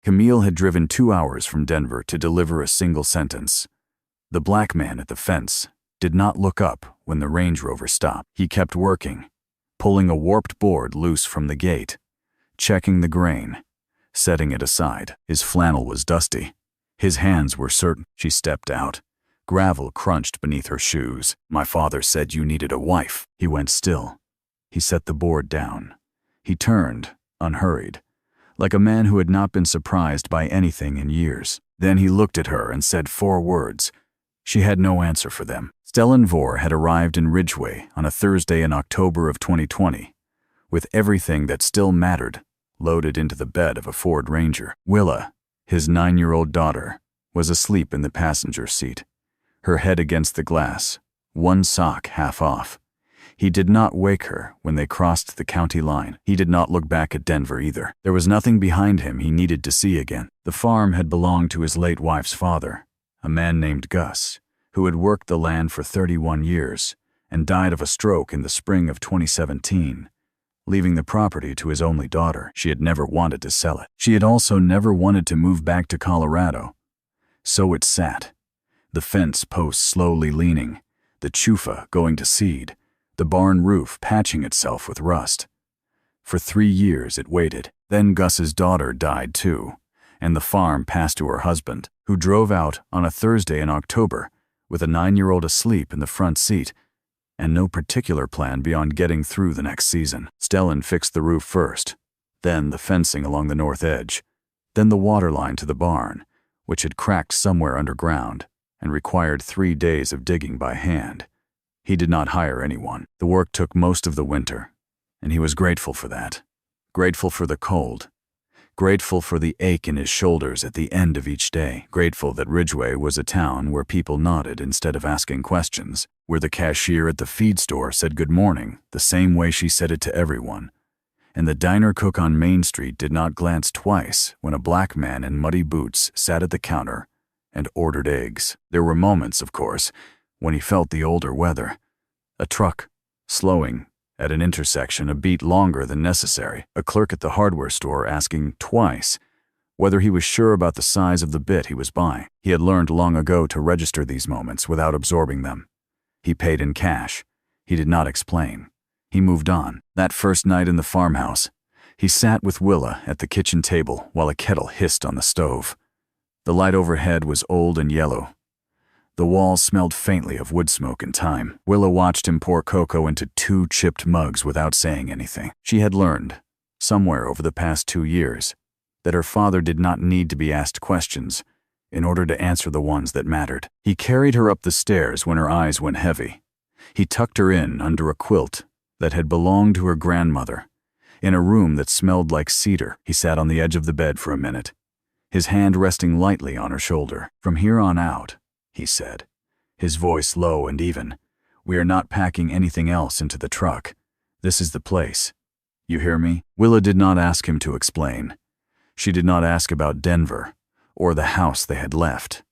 Camille had driven 2 hours from Denver to deliver a single sentence. The black man at the fence did not look up when the Range Rover stopped. He kept working, pulling a warped board loose from the gate, checking the grain, setting it aside. His flannel was dusty. His hands were certain. She stepped out. Gravel crunched beneath her shoes. "My father said you needed a wife." He went still. He set the board down. He turned, unhurried, like a man who had not been surprised by anything in years. Then he looked at her and said 4 words. She had no answer for them. Stellan Vore had arrived in Ridgeway on a Thursday in October of 2020, with everything that still mattered loaded into the bed of a Ford Ranger. Willa, his 9-year-old daughter, was asleep in the passenger seat, her head against the glass, one sock half off. He did not wake her when they crossed the county line. He did not look back at Denver either. There was nothing behind him he needed to see again. The farm had belonged to his late wife's father, a man named Gus, who had worked the land for 31 years and died of a stroke in the spring of 2017, leaving the property to his only daughter. She had never wanted to sell it. She had also never wanted to move back to Colorado. So it sat, the fence post slowly leaning, the chufa going to seed, the barn roof patching itself with rust. For 3 years it waited. Then Gus's daughter died too, and the farm passed to her husband, who drove out on a Thursday in October with a 9-year-old asleep in the front seat and no particular plan beyond getting through the next season. Stellan fixed the roof first, then the fencing along the north edge, then the water line to the barn, which had cracked somewhere underground and required 3 days of digging by hand. He did not hire anyone. The work took most of the winter, and he was grateful for that. Grateful for the cold. Grateful for the ache in his shoulders at the end of each day. Grateful that Ridgeway was a town where people nodded instead of asking questions, where the cashier at the feed store said good morning the same way she said it to everyone, and the diner cook on Main Street did not glance twice when a black man in muddy boots sat at the counter and ordered eggs. There were moments, of course, when he felt the older weather. A truck, slowing at an intersection a beat longer than necessary. A clerk at the hardware store asking twice whether he was sure about the size of the bit he was buying. He had learned long ago to register these moments without absorbing them. He paid in cash. He did not explain. He moved on. That first night in the farmhouse, he sat with Willa at the kitchen table while a kettle hissed on the stove. The light overhead was old and yellow. The walls smelled faintly of wood smoke and thyme. Willa watched him pour cocoa into 2 chipped mugs without saying anything. She had learned, somewhere over the past 2 years, that her father did not need to be asked questions in order to answer the ones that mattered. He carried her up the stairs when her eyes went heavy. He tucked her in under a quilt that had belonged to her grandmother, in a room that smelled like cedar. He sat on the edge of the bed for a minute, his hand resting lightly on her shoulder. "From here on out," he said, his voice low and even, "we are not packing anything else into the truck. This is the place. You hear me?" Willa did not ask him to explain. She did not ask about Denver, or the house they had left,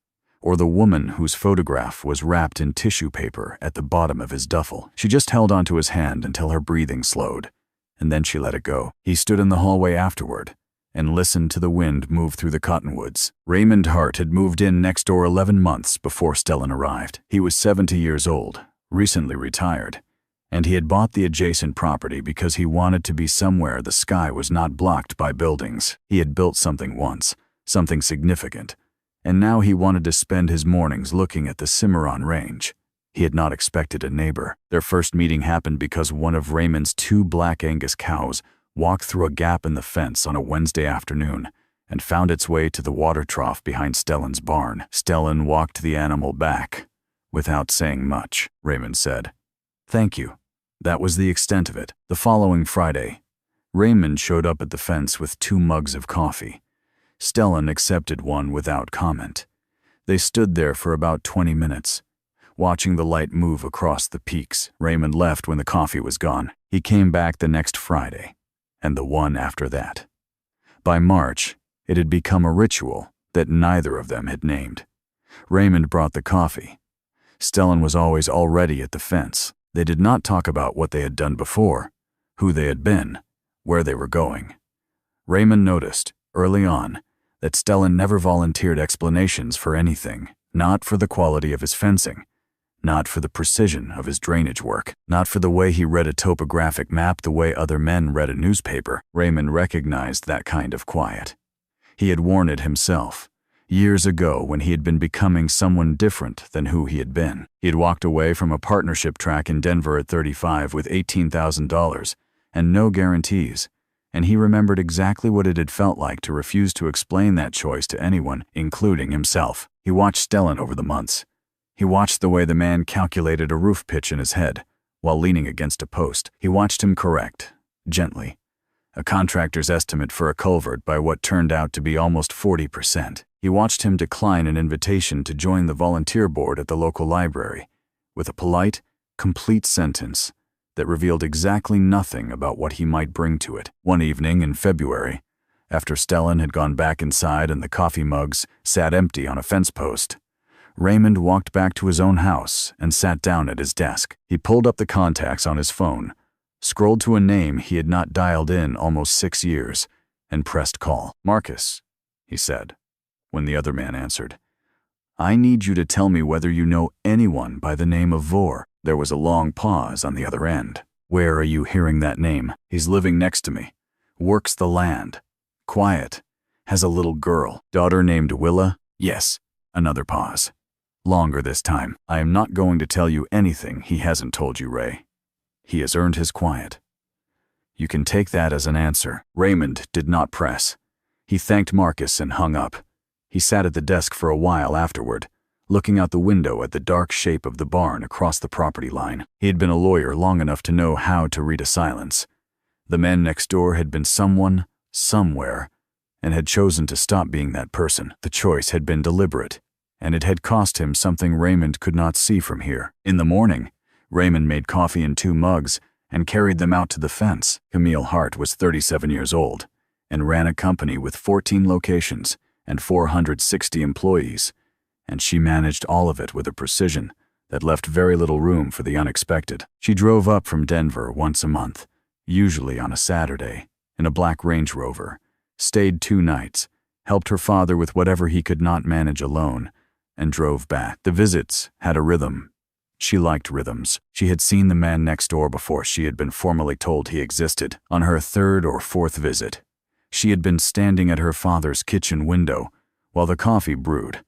or the woman whose photograph was wrapped in tissue paper at the bottom of his duffel. She just held onto his hand until her breathing slowed, and then she let it go. He stood in the hallway afterward and listened to the wind move through the cottonwoods. Raymond Hart had moved in next door 11 months before Stellan arrived. He was 70 years old, recently retired, and he had bought the adjacent property because he wanted to be somewhere the sky was not blocked by buildings. He had built something once, something significant, and now he wanted to spend his mornings looking at the Cimarron Range. He had not expected a neighbor. Their first meeting happened because one of Raymond's 2 black Angus cows walked through a gap in the fence on a Wednesday afternoon and found its way to the water trough behind Stellan's barn. Stellan walked the animal back without saying much. Raymond said, "Thank you." That was the extent of it. The following Friday, Raymond showed up at the fence with 2 mugs of coffee. Stellan accepted one without comment. They stood there for about 20 minutes, watching the light move across the peaks. Raymond left when the coffee was gone. He came back the next Friday, and the one after that. By March, it had become a ritual that neither of them had named. Raymond brought the coffee. Stellan was always already at the fence. They did not talk about what they had done before, who they had been, where they were going. Raymond noticed, early on, that Stellan never volunteered explanations for anything, not for the quality of his fencing, not for the precision of his drainage work, not for the way he read a topographic map the way other men read a newspaper. Raymond recognized that kind of quiet. He had worn it himself, years ago when he had been becoming someone different than who he had been. He had walked away from a partnership track in Denver at 35 with $18,000 and no guarantees, and he remembered exactly what it had felt like to refuse to explain that choice to anyone, including himself. He watched Stellan over the months. He watched the way the man calculated a roof pitch in his head while leaning against a post. He watched him correct, gently, a contractor's estimate for a culvert by what turned out to be almost 40%. He watched him decline an invitation to join the volunteer board at the local library with a polite, complete sentence that revealed exactly nothing about what he might bring to it. One evening in February, after Stellan had gone back inside and the coffee mugs sat empty on a fence post, Raymond walked back to his own house and sat down at his desk. He pulled up the contacts on his phone, scrolled to a name he had not dialed in almost 6 years, and pressed call. "Marcus," he said, when the other man answered. "I need you to tell me whether you know anyone by the name of Vor." There was a long pause on the other end. "Where are you hearing that name?" "He's living next to me. Works the land. Quiet. Has a little girl. Daughter named Willa?" "Yes." Another pause. Longer this time. "I am not going to tell you anything he hasn't told you, Ray. He has earned his quiet. You can take that as an answer." Raymond did not press. He thanked Marcus and hung up. He sat at the desk for a while afterward, looking out the window at the dark shape of the barn across the property line. He had been a lawyer long enough to know how to read a silence. The man next door had been someone, somewhere, and had chosen to stop being that person. The choice had been deliberate, and it had cost him something Raymond could not see from here. In the morning, Raymond made coffee in 2 mugs and carried them out to the fence. Camille Hart was 37 years old and ran a company with 14 locations and 460 employees, and she managed all of it with a precision that left very little room for the unexpected. She drove up from Denver once a month, usually on a Saturday, in a black Range Rover, stayed 2 nights, helped her father with whatever he could not manage alone, and drove back. The visits had a rhythm. She liked rhythms. She had seen the man next door before she had been formally told he existed. On her 3rd or 4th visit, she had been standing at her father's kitchen window while the coffee brewed,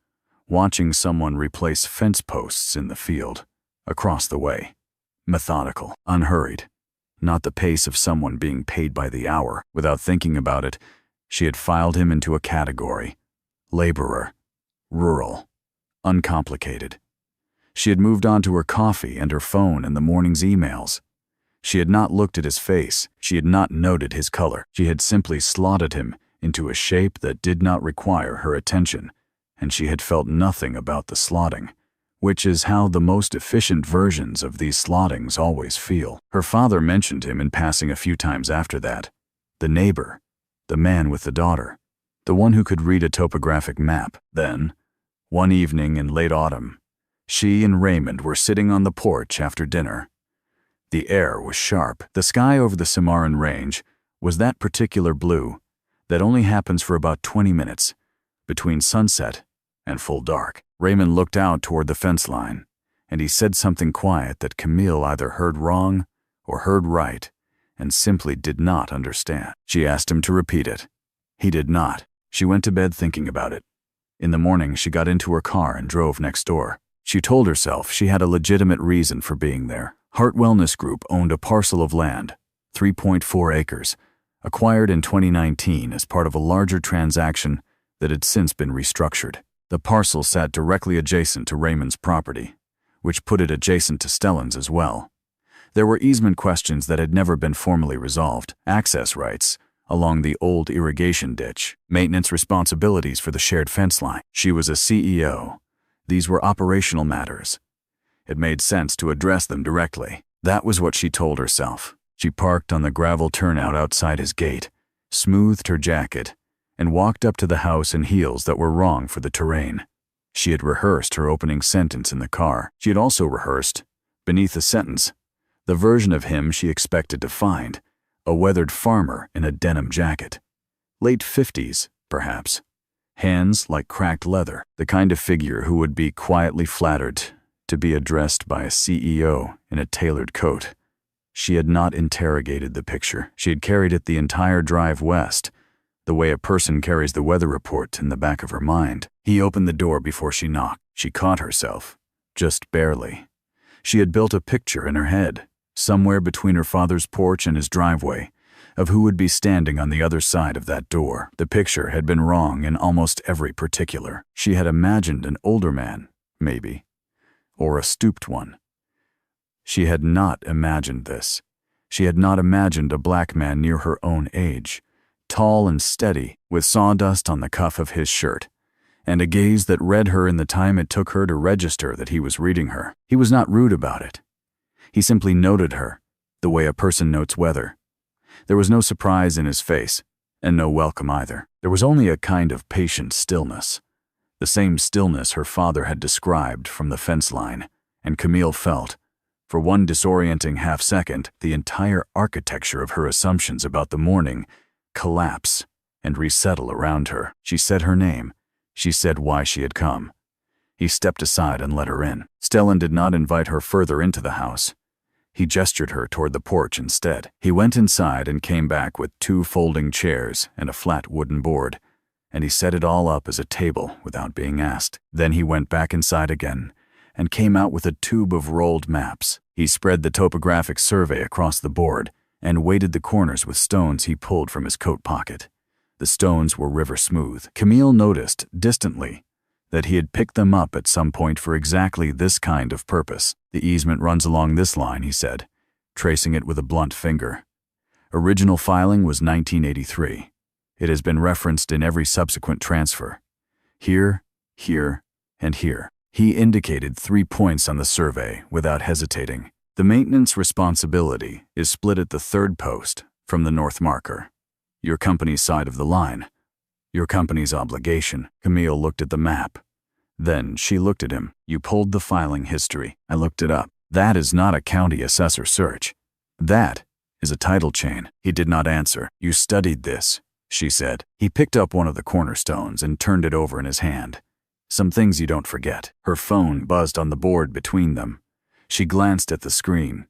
watching someone replace fence posts in the field, across the way. Methodical, unhurried, not the pace of someone being paid by the hour. Without thinking about it, she had filed him into a category: laborer, rural, uncomplicated. She had moved on to her coffee and her phone and the morning's emails. She had not looked at his face. She had not noted his color. She had simply slotted him into a shape that did not require her attention, and she had felt nothing about the slotting, which is how the most efficient versions of these slottings always feel. Her father mentioned him in passing a few times after that. The neighbor, the man with the daughter, the one who could read a topographic map. Then, one evening in late autumn, she and Raymond were sitting on the porch after dinner. The air was sharp. The sky over the Cimarron Range was that particular blue that only happens for about 20 minutes, between sunset and full dark. Raymond looked out toward the fence line, and he said something quiet that Camille either heard wrong or heard right and simply did not understand. She asked him to repeat it. He did not. She went to bed thinking about it. In the morning, she got into her car and drove next door. She told herself she had a legitimate reason for being there. Hart Wellness Group owned a parcel of land, 3.4 acres, acquired in 2019 as part of a larger transaction that had since been restructured. The parcel sat directly adjacent to Raymond's property, which put it adjacent to Stellan's as well. There were easement questions that had never been formally resolved, access rights along the old irrigation ditch, maintenance responsibilities for the shared fence line. She was a CEO. These were operational matters. It made sense to address them directly. That was what she told herself. She parked on the gravel turnout outside his gate, smoothed her jacket, and walked up to the house in heels that were wrong for the terrain. She had rehearsed her opening sentence in the car. She had also rehearsed, beneath the sentence, the version of him she expected to find, a weathered farmer in a denim jacket. Late 50s, perhaps. hands like cracked leather, the kind of figure who would be quietly flattered to be addressed by a CEO in a tailored coat. She had not interrogated the picture. She had carried it the entire drive west, the way a person carries the weather report in the back of her mind. He opened the door before she knocked. She caught herself, just barely. She had built a picture in her head, somewhere between her father's porch and his driveway, of who would be standing on the other side of that door. The picture had been wrong in almost every particular. She had imagined an older man, maybe, or a stooped one. She had not imagined this. She had not imagined a black man near her own age, tall and steady, with sawdust on the cuff of his shirt, and a gaze that read her in the time it took her to register that he was reading her. He was not rude about it. He simply noted her, the way a person notes weather. There was no surprise in his face, and no welcome either. There was only a kind of patient stillness, the same stillness her father had described from the fence line, and Camille felt, for one disorienting half-second, the entire architecture of her assumptions about the morning collapse and resettle around her. She said her name. She said why she had come. He stepped aside and let her in. Stellan did not invite her further into the house. He gestured her toward the porch instead. He went inside and came back with 2 folding chairs and a flat wooden board, and he set it all up as a table without being asked. Then he went back inside again and came out with a tube of rolled maps. He spread the topographic survey across the board and weighted the corners with stones he pulled from his coat pocket. The stones were river smooth. Camille noticed, distantly, that he had picked them up at some point for exactly this kind of purpose. The easement runs along this line, he said, tracing it with a blunt finger. Original filing was 1983. It has been referenced in every subsequent transfer. Here, here, and here. He indicated 3 points on the survey without hesitating. The maintenance responsibility is split at the 3rd post from the north marker. Your company's side of the line. Your company's obligation. Camille looked at the map. Then she looked at him. You pulled the filing history. I looked it up. That is not a county assessor search. That is a title chain. He did not answer. You studied this, she said. He picked up one of the cornerstones and turned it over in his hand. Some things you don't forget. Her phone buzzed on the board between them. She glanced at the screen.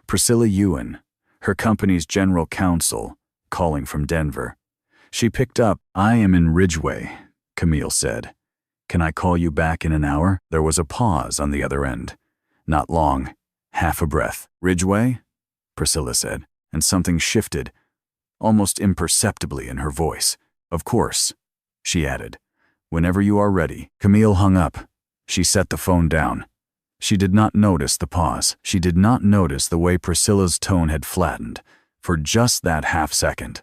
Priscilla Ewan, her company's general counsel, calling from Denver. She picked up. I am in Ridgeway, Camille said. Can I call you back in an hour? There was a pause on the other end. Not long. Half a breath. Ridgeway? Priscilla said, and something shifted, almost imperceptibly in her voice. Of course, she added. Whenever you are ready. Camille hung up. She set the phone down. She did not notice the pause. She did not notice the way Priscilla's tone had flattened for just that half-second.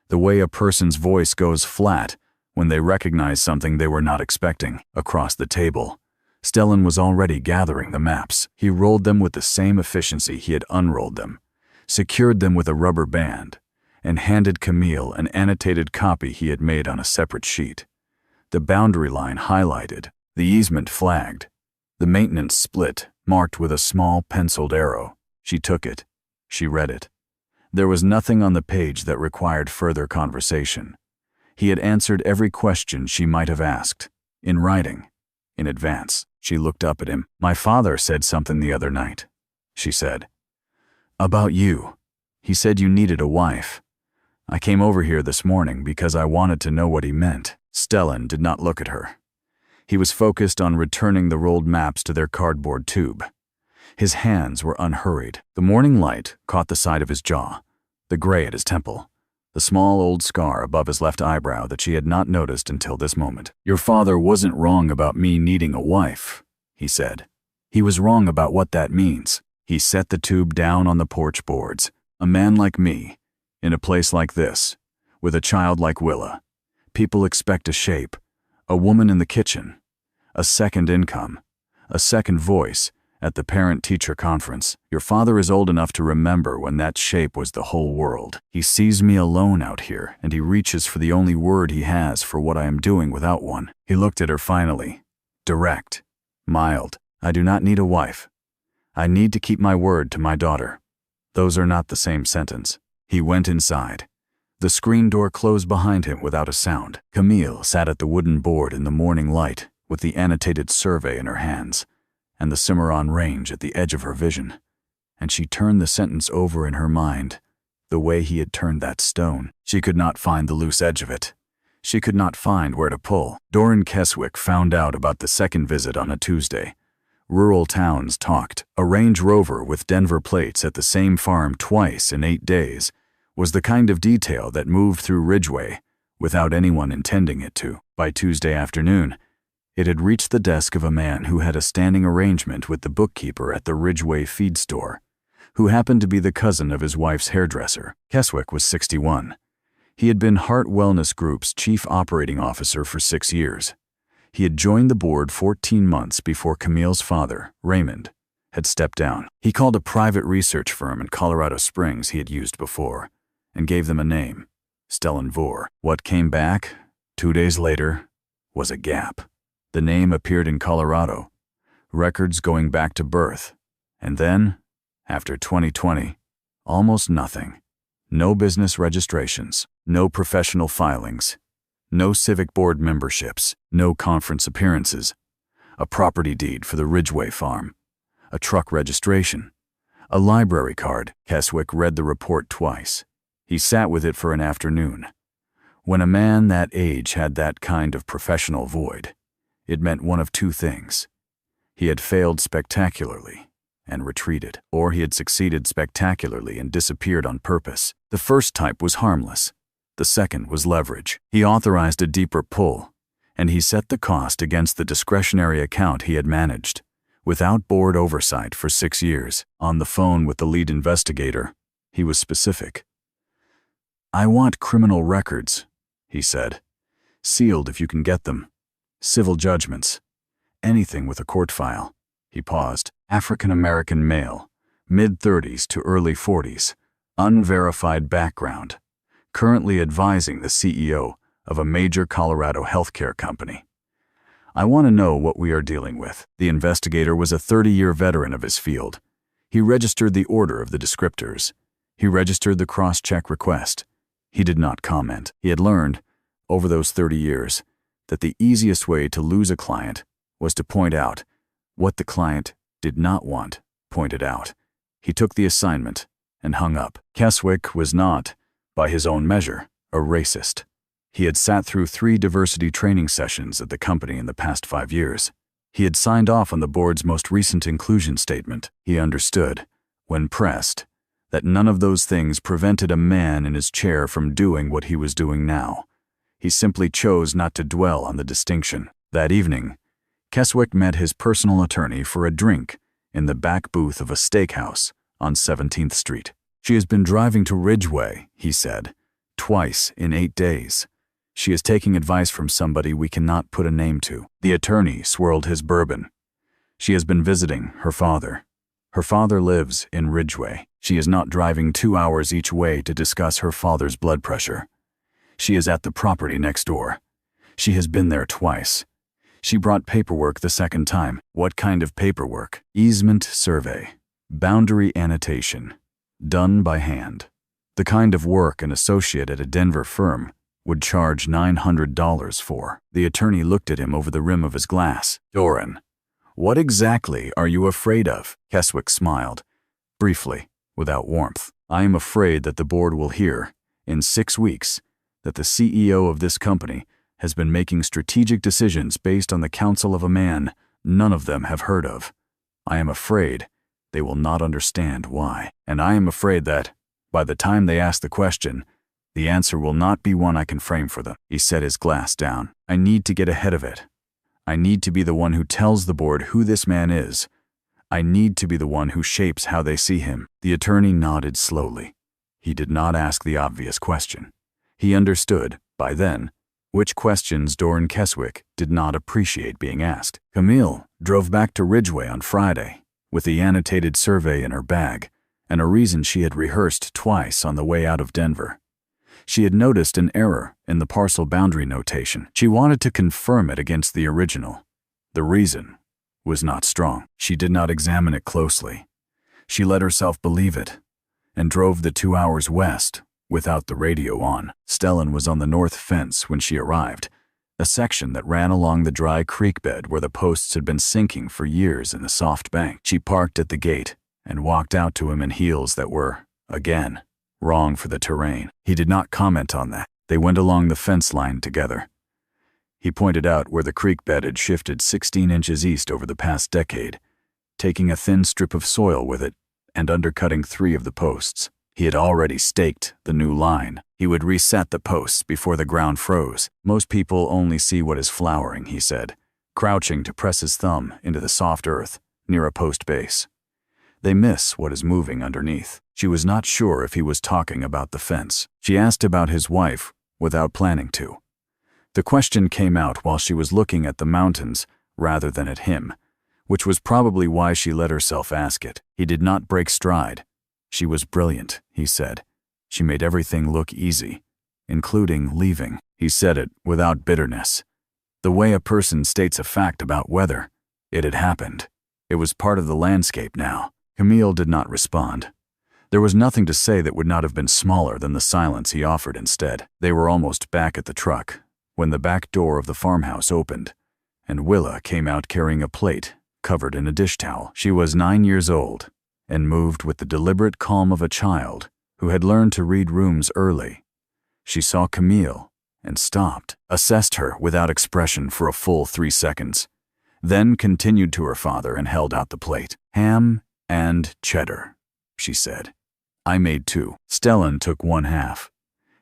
The way a person's voice goes flat when they recognize something they were not expecting. Across the table, Stellan was already gathering the maps. He rolled them with the same efficiency he had unrolled them, secured them with a rubber band, and handed Camille an annotated copy he had made on a separate sheet. The boundary line highlighted, the easement flagged, the maintenance split marked with a small penciled arrow. She took it. She read it. There was nothing on the page that required further conversation. He had answered every question she might have asked, in writing, in advance. She looked up at him. My father said something the other night, she said. About you. He said you needed a wife. I came over here this morning because I wanted to know what he meant. Stellan did not look at her. He was focused on returning the rolled maps to their cardboard tube. His hands were unhurried. The morning light caught the side of his jaw, the gray at his temple, the small old scar above his left eyebrow that she had not noticed until this moment. Your father wasn't wrong about me needing a wife, he said. He was wrong about what that means. He set the tube down on the porch boards. A man like me, in a place like this, with a child like Willa, people expect a shape, a woman in the kitchen, a second income, a second voice at the parent-teacher conference. Your father is old enough to remember when that shape was the whole world. He sees me alone out here, and he reaches for the only word he has for what I am doing without one. He looked at her finally, direct, mild. I do not need a wife. I need to keep my word to my daughter. Those are not the same sentence. He went inside. The screen door closed behind him without a sound. Camille sat at the wooden board in the morning light with the annotated survey in her hands and the Cimarron Range at the edge of her vision, and she turned the sentence over in her mind the way he had turned that stone. She could not find the loose edge of it. She could not find where to pull. Doran Keswick found out about the second visit on a Tuesday. Rural towns talked. A Range Rover with Denver plates at the same farm twice in 8 days was the kind of detail that moved through Ridgeway without anyone intending it to. By Tuesday afternoon, it had reached the desk of a man who had a standing arrangement with the bookkeeper at the Ridgeway feed store, who happened to be the cousin of his wife's hairdresser. Keswick was 61. He had been Heart Wellness Group's chief operating officer for 6 years. He had joined the board 14 months before Camille's father, Raymond, had stepped down. He called a private research firm in Colorado Springs he had used before and gave them a name, Stellenvor. What came back 2 days later was a gap. The name appeared in Colorado, records going back to birth, and then, after 2020, almost nothing. No business registrations, no professional filings, no civic board memberships, no conference appearances, a property deed for the Ridgeway farm, a truck registration, a library card. Keswick read the report twice. He sat with it for an afternoon. When a man that age had that kind of professional void, it meant one of two things. He had failed spectacularly and retreated, or he had succeeded spectacularly and disappeared on purpose. The first type was harmless. The second was leverage. He authorized a deeper pull, and he set the cost against the discretionary account he had managed, without board oversight for 6 years. On the phone with the lead investigator, he was specific. "I want criminal records," he said. "Sealed if you can get them. Civil judgments. Anything with a court file." He paused. African-American male, mid-30s to early 40s, unverified background, currently advising the CEO of a major Colorado healthcare company. "I want to know what we are dealing with." The investigator was a 30-year veteran of his field. He registered the order of the descriptors. He registered the cross-check request. He did not comment. He had learned, over those 30 years, that the easiest way to lose a client was to point out what the client did not want pointed out. He took the assignment and hung up. Keswick was not, by his own measure, a racist. He had sat through 3 diversity training sessions at the company in the past 5 years. He had signed off on the board's most recent inclusion statement. He understood, when pressed, that none of those things prevented a man in his chair from doing what he was doing now. He simply chose not to dwell on the distinction. That evening, Keswick met his personal attorney for a drink in the back booth of a steakhouse on 17th Street. "She has been driving to Ridgeway," he said, "twice in 8 days. She is taking advice from somebody we cannot put a name to." The attorney swirled his bourbon. "She has been visiting her father. Her father lives in Ridgeway. She is not driving 2 hours each way to discuss her father's blood pressure. She is at the property next door. She has been there twice. She brought paperwork the second time." What kind of paperwork? Easement survey, boundary annotation, done by hand. The kind of work an associate at a Denver firm would charge $900 for. The attorney looked at him over the rim of his glass. "Doran, what exactly are you afraid of?" Keswick smiled, briefly, without warmth. "I am afraid that the board will hear, in 6 weeks, that the CEO of this company has been making strategic decisions based on the counsel of a man none of them have heard of. I am afraid they will not understand why. And I am afraid that, by the time they ask the question, the answer will not be one I can frame for them." He set his glass down. "I need to get ahead of it. I need to be the one who tells the board who this man is. I need to be the one who shapes how they see him." The attorney nodded slowly. He did not ask the obvious question. He understood, by then, which questions Doran Keswick did not appreciate being asked. Camille drove back to Ridgeway on Friday, with the annotated survey in her bag, and a reason she had rehearsed twice on the way out of Denver. She had noticed an error in the parcel boundary notation. She wanted to confirm it against the original. The reason was not strong. She did not examine it closely. She let herself believe it, and drove the 2 hours west without the radio on. Stellan was on the north fence when she arrived, a section that ran along the dry creek bed where the posts had been sinking for years in the soft bank. She parked at the gate and walked out to him in heels that were, again, wrong for the terrain. He did not comment on that. They went along the fence line together. He pointed out where the creek bed had shifted 16 inches east over the past decade, taking a thin strip of soil with it and undercutting 3 of the posts. He had already staked the new line. He would reset the posts before the ground froze. Most people only see what is flowering, he said, crouching to press his thumb into the soft earth near a post base. They miss what is moving underneath. She was not sure if he was talking about the fence. She asked about his wife without planning to. The question came out while she was looking at the mountains rather than at him, which was probably why she let herself ask it. He did not break stride. She was brilliant, he said. She made everything look easy, including leaving. He said it without bitterness. The way a person states a fact about weather. It had happened. It was part of the landscape now. Camille did not respond. There was nothing to say that would not have been smaller than the silence he offered instead. They were almost back at the truck when the back door of the farmhouse opened, and Willa came out carrying a plate covered in a dish towel. She was 9 years old and moved with the deliberate calm of a child who had learned to read rooms early. She saw Camille and stopped, assessed her without expression for a full 3 seconds, then continued to her father and held out the plate. "Ham and cheddar," she said. "I made 2. Stellan took 1/2.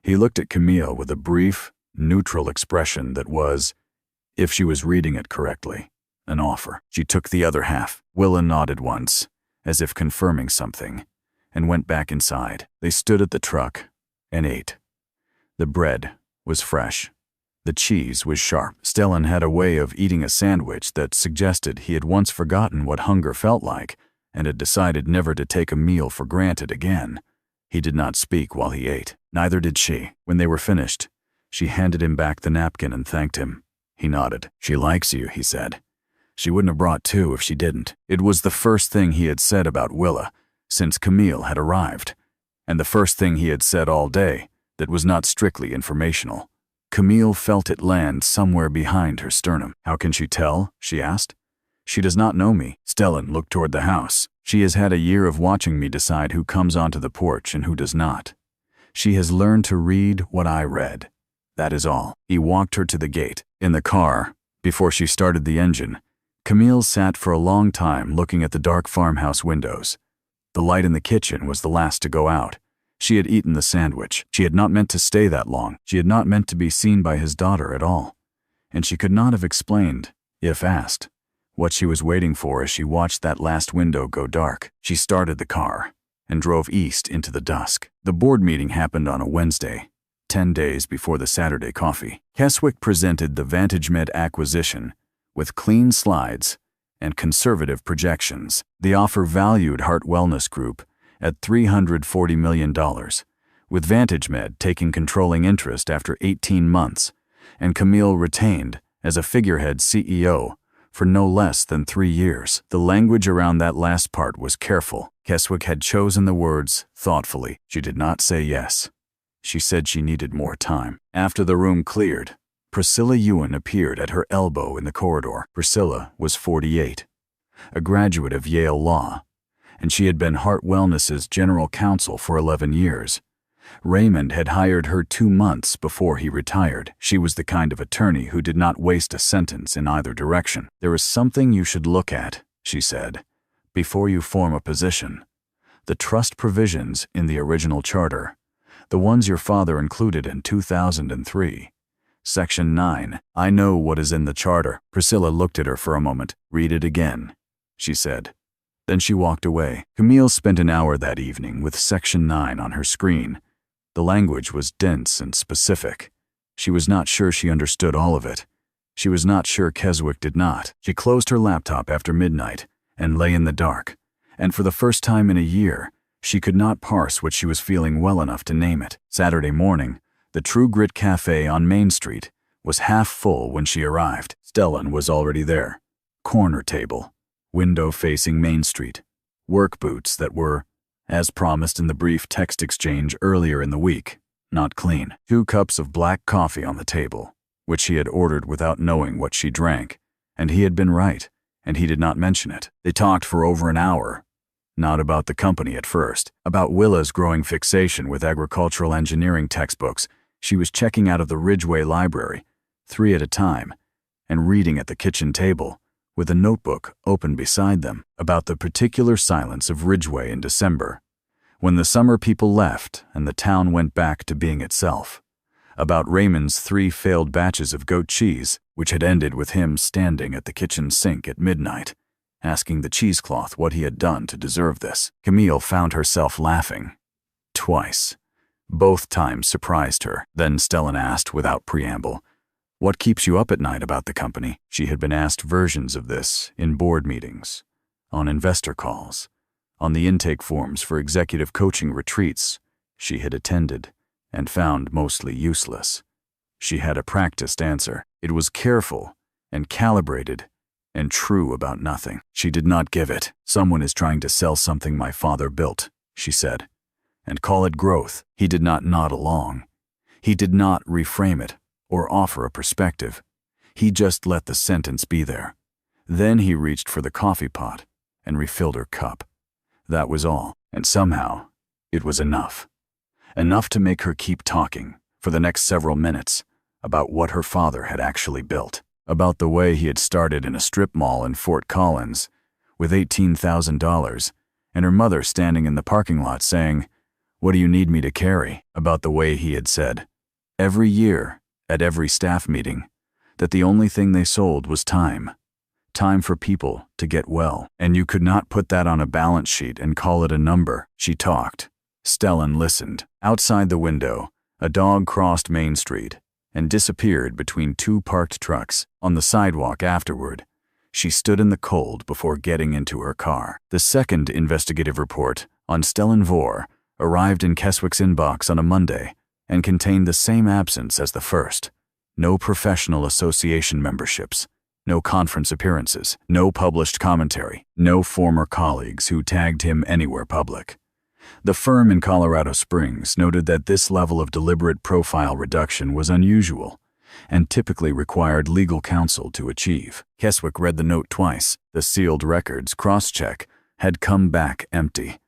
He looked at Camille with a brief, neutral expression that was, if she was reading it correctly, an offer. She took the other half. Willa nodded once, as if confirming something, and went back inside. They stood at the truck and ate. The bread was fresh. The cheese was sharp. Stellan had a way of eating a sandwich that suggested he had once forgotten what hunger felt like and had decided never to take a meal for granted again. He did not speak while he ate. Neither did she. When they were finished, she handed him back the napkin and thanked him. He nodded. "She likes you," he said. "She wouldn't have brought 2 if she didn't." It was the first thing he had said about Willa since Camille had arrived, and the first thing he had said all day that was not strictly informational. Camille felt it land somewhere behind her sternum. "How can she tell?" she asked. "She does not know me." Stellan looked toward the house. "She has had a year of watching me decide who comes onto the porch and who does not. She has learned to read what I read. That is all." He walked her to the gate. In the car, before she started the engine, Camille sat for a long time looking at the dark farmhouse windows. The light in the kitchen was the last to go out. She had eaten the sandwich. She had not meant to stay that long. She had not meant to be seen by his daughter at all. And she could not have explained, if asked, what she was waiting for as she watched that last window go dark. She started the car and drove east into the dusk. The board meeting happened on a Wednesday, 10 days before the Saturday coffee. Keswick presented the VantageMed acquisition with clean slides and conservative projections. The offer valued Heart Wellness Group at $340 million, with VantageMed taking controlling interest after 18 months, and Camille retained as a figurehead CEO for no less than 3 years. The language around that last part was careful. Keswick had chosen the words thoughtfully. She did not say yes. She said she needed more time. After the room cleared, Priscilla Ewan appeared at her elbow in the corridor. Priscilla was 48, a graduate of Yale Law, and she had been Heart Wellness's general counsel for 11 years. Raymond had hired her 2 months before he retired. She was the kind of attorney who did not waste a sentence in either direction. "There is something you should look at," she said, "before you form a position. The trust provisions in the original charter, the ones your father included in 2003. Section 9. I know what is in the charter." Priscilla looked at her for a moment. "Read it again," she said. Then she walked away. Camille spent an hour that evening with Section 9 on her screen. The language was dense and specific. She was not sure she understood all of it. She was not sure Keswick did not. She closed her laptop after midnight and lay in the dark, and for the first time in a year, she could not parse what she was feeling well enough to name it. Saturday morning, the True Grit Cafe on Main Street was half full when she arrived. Stellan was already there. Corner table, window facing Main Street, work boots that were as promised in the brief text exchange earlier in the week. Not clean. 2 cups of black coffee on the table, which he had ordered without knowing what she drank, and he had been right, and he did not mention it. They talked for over an hour. Not about the company at first, about Willa's growing fixation with agricultural engineering textbooks she was checking out of the Ridgeway library, 3 at a time, and reading at the kitchen table, with a notebook open beside them, about the particular silence of Ridgeway in December, when the summer people left and the town went back to being itself, about Raymond's 3 failed batches of goat cheese, which had ended with him standing at the kitchen sink at midnight, asking the cheesecloth what he had done to deserve this. Camille found herself laughing. Twice. Both times surprised her. Then Stellan asked without preamble, "What keeps you up at night about the company?" She had been asked versions of this in board meetings, on investor calls, on the intake forms for executive coaching retreats she had attended and found mostly useless. She had a practiced answer. It was careful and calibrated and true about nothing. She did not give it. "Someone is trying to sell something my father built," she said, "and call it growth." He did not nod along. He did not reframe it or offer a perspective. He just let the sentence be there. Then he reached for the coffee pot and refilled her cup. That was all, and somehow it was enough. Enough to make her keep talking for the next several minutes about what her father had actually built, about the way he had started in a strip mall in Fort Collins with $18,000, and her mother standing in the parking lot saying, "What do you need me to carry?" About the way he had said, every year, at every staff meeting, that the only thing they sold was time. Time for people to get well. And you could not put that on a balance sheet and call it a number. She talked. Stellan listened. Outside the window, a dog crossed Main Street and disappeared between 2 parked trucks. On the sidewalk afterward, she stood in the cold before getting into her car. The second investigative report on Stellan Vore arrived in Keswick's inbox on a Monday and contained the same absence as the first. No professional association memberships, no conference appearances, no published commentary, no former colleagues who tagged him anywhere public. The firm in Colorado Springs noted that this level of deliberate profile reduction was unusual and typically required legal counsel to achieve. Keswick read the note twice. The sealed records cross-check had come back empty.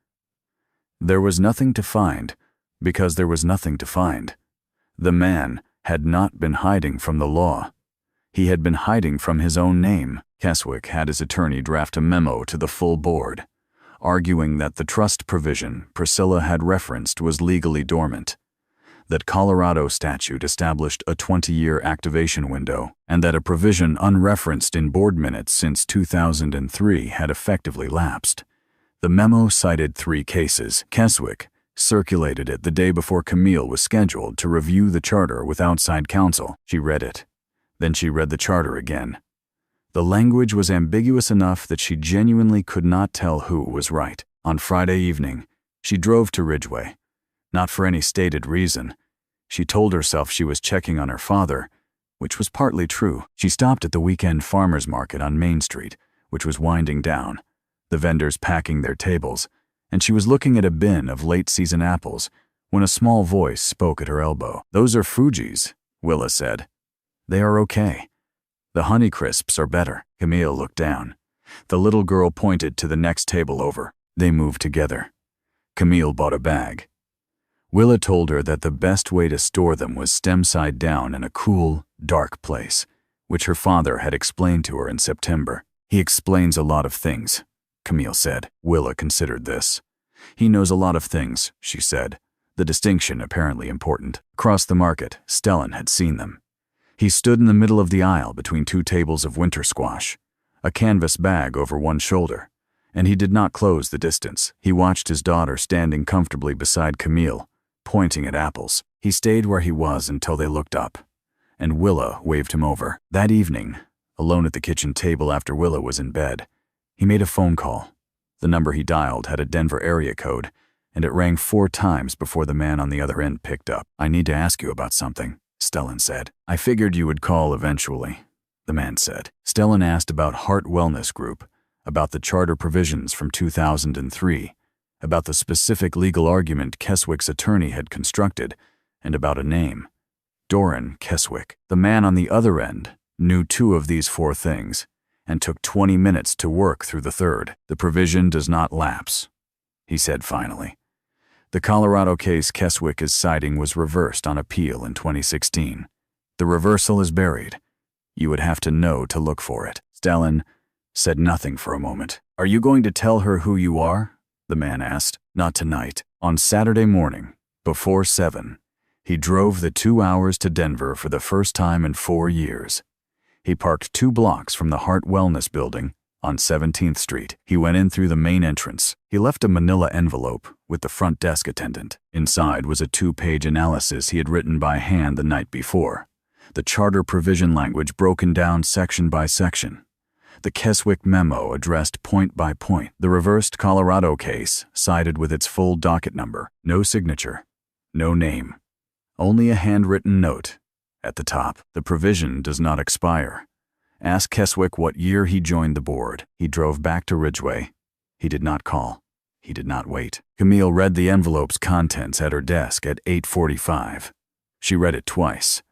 There was nothing to find because there was nothing to find. The man had not been hiding from the law. He had been hiding from his own name. Keswick had his attorney draft a memo to the full board, arguing that the trust provision Priscilla had referenced was legally dormant, that Colorado statute established a 20-year activation window, and that a provision unreferenced in board minutes since 2003 had effectively lapsed. The memo cited 3 cases. Keswick circulated it the day before Camille was scheduled to review the charter with outside counsel. She read it. Then she read the charter again. The language was ambiguous enough that she genuinely could not tell who was right. On Friday evening, she drove to Ridgeway. Not for any stated reason. She told herself she was checking on her father, which was partly true. She stopped at the weekend farmers market on Main Street, which was winding down, the vendors packing their tables, and she was looking at a bin of late-season apples when a small voice spoke at her elbow. "Those are Fuji's," Willa said. "They are okay. The Honeycrisps are better." Camille looked down. The little girl pointed to the next table over. They moved together. Camille bought a bag. Willa told her that the best way to store them was stem side down in a cool, dark place, which her father had explained to her in September. "He explains a lot of things," Camille said. Willa considered this. "He knows a lot of things," she said, the distinction apparently important. Across the market, Stellan had seen them. He stood in the middle of the aisle between 2 tables of winter squash, a canvas bag over one shoulder, and he did not close the distance. He watched his daughter standing comfortably beside Camille, pointing at apples. He stayed where he was until they looked up, and Willa waved him over. That evening, alone at the kitchen table after Willa was in bed, he made a phone call. The number he dialed had a Denver area code, and it rang 4 times before the man on the other end picked up. "I need to ask you about something," Stellan said. "I figured you would call eventually," the man said. Stellan asked about Heart Wellness Group, about the charter provisions from 2003, about the specific legal argument Keswick's attorney had constructed, and about a name. Doran Keswick. The man on the other end knew 2 of these 4 things, and took 20 minutes to work through the third. The provision does not lapse, he said finally. The Colorado case Keswick is citing was reversed on appeal in 2016. The reversal is buried. You would have to know to look for it. Stellan said nothing for a moment. Are you going to tell her who you are? The man asked. Not tonight. On Saturday morning, before 7, he drove the 2 hours to Denver for the first time in 4 years. He parked 2 blocks from the Heart Wellness Building on 17th Street. He went in through the main entrance. He left a manila envelope with the front desk attendant. Inside was a 2-page analysis he had written by hand the night before. The charter provision language broken down section by section. The Keswick memo addressed point by point. The reversed Colorado case cited with its full docket number. No signature. No name. Only a handwritten note. At the top, the provision does not expire. Ask Keswick what year he joined the board. He drove back to Ridgeway. He did not call. He did not wait. Camille read the envelope's contents at her desk at 8:45. She read it twice.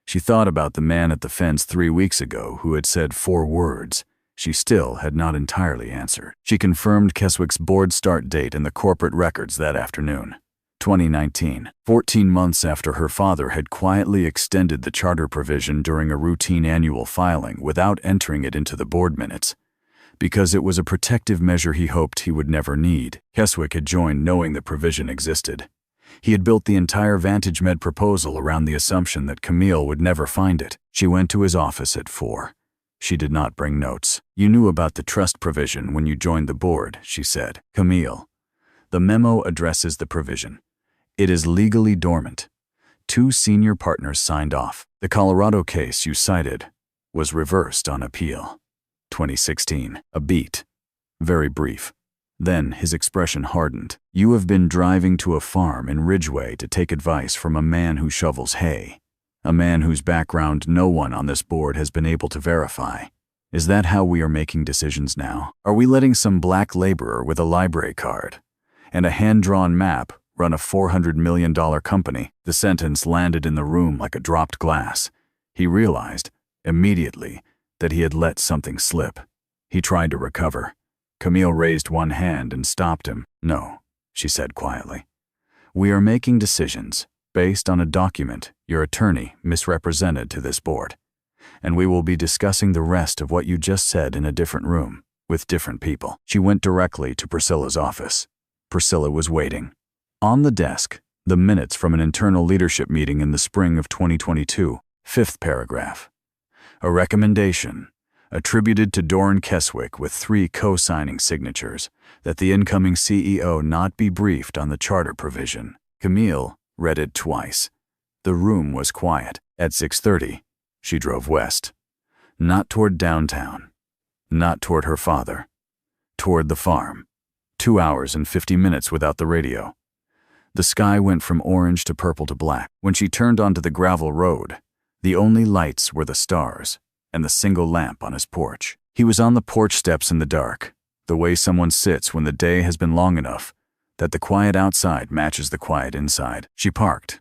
She thought about the man at the fence 3 weeks ago who had said 4 words. She still had not entirely answered. She confirmed Keswick's board start date in the corporate records that afternoon. 2019, 14 months after her father had quietly extended the charter provision during a routine annual filing without entering it into the board minutes. Because it was a protective measure he hoped he would never need, Keswick had joined knowing the provision existed. He had built the entire VantageMed proposal around the assumption that Camille would never find it. She went to his office at 4. She did not bring notes. You knew about the trust provision when you joined the board, she said. Camille. The memo addresses the provision. It is legally dormant. 2 senior partners signed off. The Colorado case you cited was reversed on appeal. 2016. A beat. Very brief. Then his expression hardened. You have been driving to a farm in Ridgeway to take advice from a man who shovels hay. A man whose background no one on this board has been able to verify. Is that how we are making decisions now? Are we letting some black laborer with a library card and a hand-drawn map run a $400 million company? The sentence landed in the room like a dropped glass. He realized, immediately, that he had let something slip. He tried to recover. Camille raised one hand and stopped him. No, she said quietly. We are making decisions based on a document your attorney misrepresented to this board. And we will be discussing the rest of what you just said in a different room, with different people. She went directly to Priscilla's office. Priscilla was waiting. On the desk, the minutes from an internal leadership meeting in the spring of 2022, 5th paragraph. A recommendation, attributed to Doran Keswick with 3 co-signing signatures, that the incoming CEO not be briefed on the charter provision. Camille read it twice. The room was quiet. At 6:30, she drove west. Not toward downtown. Not toward her father. Toward the farm. 2 hours and 50 minutes without the radio. The sky went from orange to purple to black. When she turned onto the gravel road, the only lights were the stars and the single lamp on his porch. He was on the porch steps in the dark, the way someone sits when the day has been long enough that the quiet outside matches the quiet inside. She parked.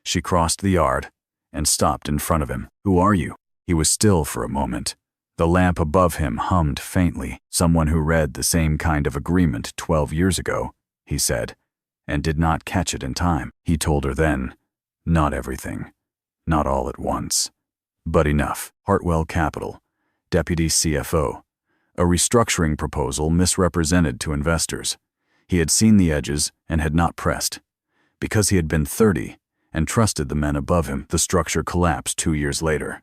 She crossed the yard and stopped in front of him. Who are you? He was still for a moment. The lamp above him hummed faintly. Someone who read the same kind of agreement 12 years ago, he said, and did not catch it in time. He told her then, not everything, not all at once, but enough. Hartwell Capital, Deputy CFO, a restructuring proposal misrepresented to investors. He had seen the edges and had not pressed. Because he had been 30 and trusted the men above him, the structure collapsed 2 years later.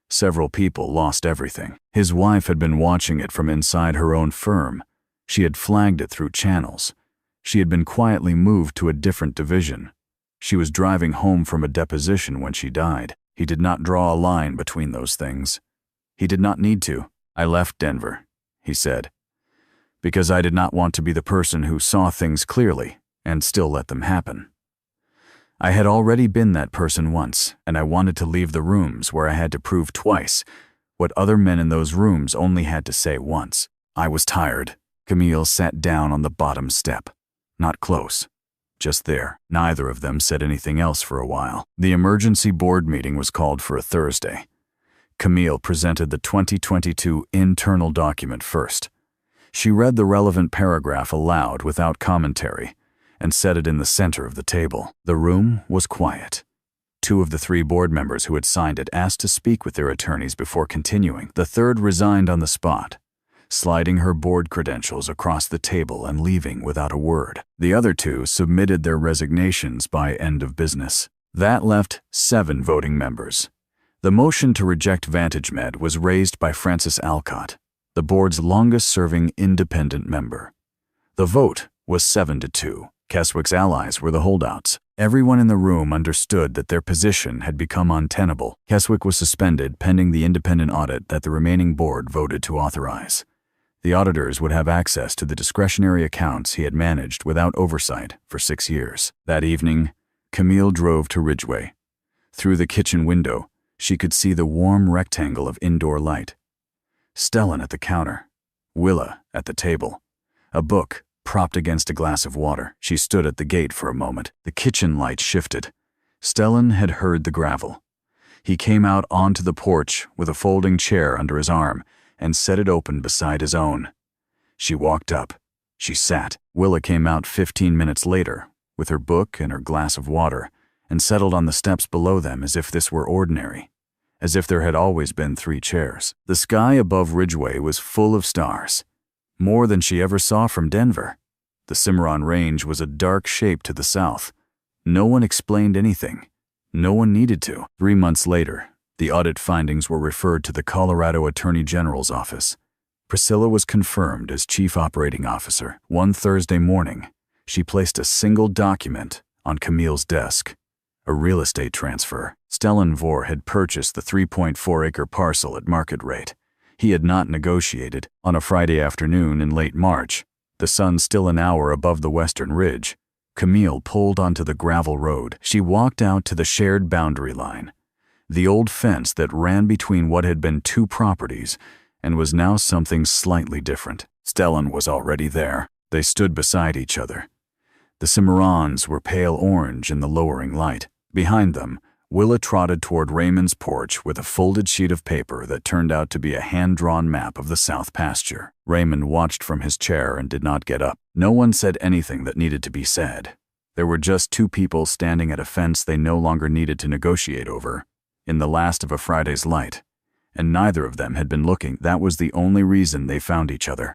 Several people lost everything. His wife had been watching it from inside her own firm. She had flagged it through channels. She had been quietly moved to a different division. She was driving home from a deposition when she died. He did not draw a line between those things. He did not need to. I left Denver, he said, because I did not want to be the person who saw things clearly and still let them happen. I had already been that person once, and I wanted to leave the rooms where I had to prove twice what other men in those rooms only had to say once. I was tired. Camille sat down on the bottom step. not close. Just there. Neither of them said anything else for a while. The emergency board meeting was called for a Thursday. Camille presented the 2022 internal document first. She read the relevant paragraph aloud without commentary and set it in the center of the table. The room was quiet. 2 of the 3 board members who had signed it asked to speak with their attorneys before continuing. The third resigned on the spot, sliding her board credentials across the table and leaving without a word. The other 2 submitted their resignations by end of business. That left 7 voting members. The motion to reject VantageMed was raised by Francis Alcott, the board's longest-serving independent member. The vote was 7-2. Keswick's allies were the holdouts. Everyone in the room understood that their position had become untenable. Keswick was suspended pending the independent audit that the remaining board voted to authorize. The auditors would have access to the discretionary accounts he had managed without oversight for 6 years. That evening, Camille drove to Ridgeway. Through the kitchen window, she could see the warm rectangle of indoor light. Stellan at the counter, Willa at the table, a book propped against a glass of water. She stood at the gate for a moment. The kitchen light shifted. Stellan had heard the gravel. He came out onto the porch with a folding chair under his arm and set it open beside his own. She walked up. She sat. Willa came out 15 minutes later with her book and her glass of water and settled on the steps below them as if this were ordinary, as if there had always been 3 chairs. The sky above Ridgeway was full of stars, more than she ever saw from Denver. The Cimarron Range was a dark shape to the south. No one explained anything. No one needed to. 3 months later, the audit findings were referred to the Colorado Attorney General's office. Priscilla was confirmed as Chief Operating Officer. One Thursday morning, she placed a single document on Camille's desk, a real estate transfer. Stellan Vore had purchased the 3.4-acre parcel at market rate. He had not negotiated. On a Friday afternoon in late March, the sun still an hour above the western ridge, Camille pulled onto the gravel road. She walked out to the shared boundary line, the old fence that ran between what had been 2 properties and was now something slightly different. Stellan was already there. They stood beside each other. The Cimarrons were pale orange in the lowering light. Behind them, Willa trotted toward Raymond's porch with a folded sheet of paper that turned out to be a hand-drawn map of the south pasture. Raymond watched from his chair and did not get up. No one said anything that needed to be said. There were just 2 people standing at a fence they no longer needed to negotiate over, in the last of a Friday's light, and neither of them had been looking. That was the only reason they found each other.